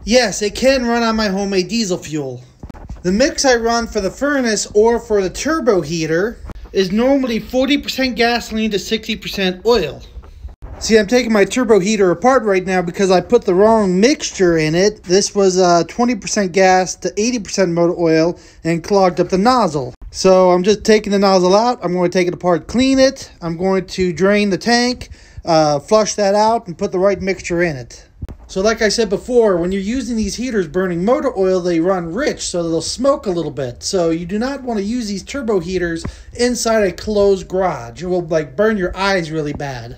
Yes, it can run on my homemade diesel fuel. The mix I run for the furnace or for the turbo heater is normally 40% gasoline to 60% oil. See, I'm taking my turbo heater apart right now because I put the wrong mixture in it. This was 20% gas to 80% motor oil and clogged up the nozzle. So I'm just taking the nozzle out. I'm going to take it apart, clean it. I'm going to drain the tank, flush that out, and put the right mixture in it. So like I said before, when you're using these heaters burning motor oil, they run rich, so they'll smoke a little bit. So you do not want to use these turbo heaters inside a closed garage. It will burn your eyes really bad.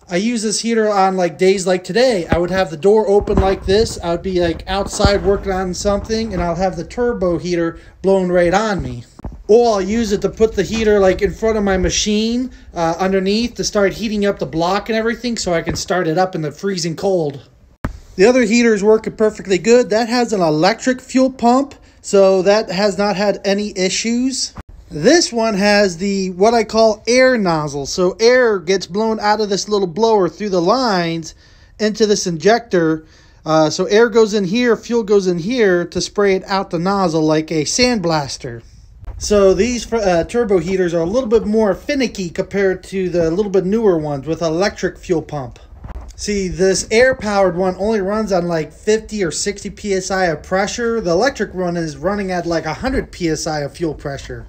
I use this heater on days like today. I would have the door open like this. I would be outside working on something, and I'll have the turbo heater blowing right on me. Or I'll use it to put the heater in front of my machine underneath to start heating up the block and everything so I can start it up in the freezing cold. The other heater is working perfectly good. That has an electric fuel pump, so that has not had any issues. This one has the what I call air nozzle. So air gets blown out of this little blower through the lines into this injector. So air goes in here, fuel goes in here to spray it out the nozzle like a sandblaster. So these turbo heaters are a little bit more finicky compared to the little bit newer ones with electric fuel pump. See, this air-powered one only runs on 50 or 60 psi of pressure. The electric one is running at 100 psi of fuel pressure.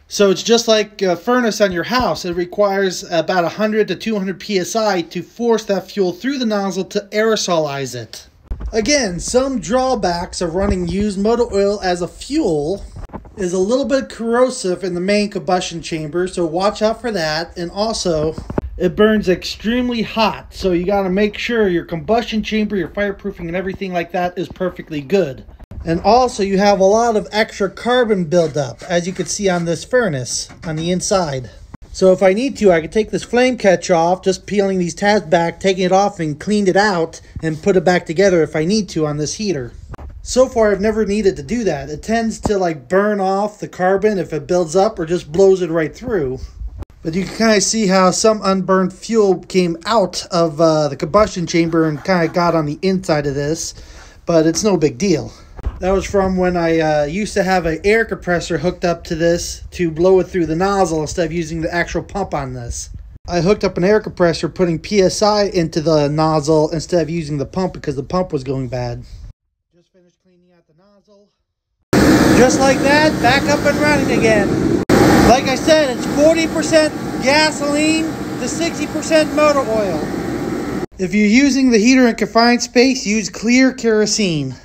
So it's just like a furnace on your house. It requires about 100 to 200 psi to force that fuel through the nozzle to aerosolize it. Again, some drawbacks of running used motor oil as a fuel is a little bit corrosive in the main combustion chamber, so watch out for that. And also, it burns extremely hot, so you got to make sure your combustion chamber, your fireproofing and everything like that is perfectly good. And also you have a lot of extra carbon buildup, as you can see on this furnace on the inside. So if I need to, I can take this flame catch off, just peeling these tabs back, taking it off and cleaned it out and put it back together if I need to on this heater. So far I've never needed to do that. It tends to burn off the carbon if it builds up or just blows it right through. But you can kind of see how some unburned fuel came out of the combustion chamber and kind of got on the inside of this. But it's no big deal. That was from when I used to have an air compressor hooked up to this to blow it through the nozzle instead of using the actual pump on this. I hooked up an air compressor putting PSI into the nozzle instead of using the pump because the pump was going bad. Just finished cleaning out the nozzle. Just like that, back up and running again. Like I said, it's 40% gasoline to 60% motor oil. If you're using the heater in confined space, use clear kerosene.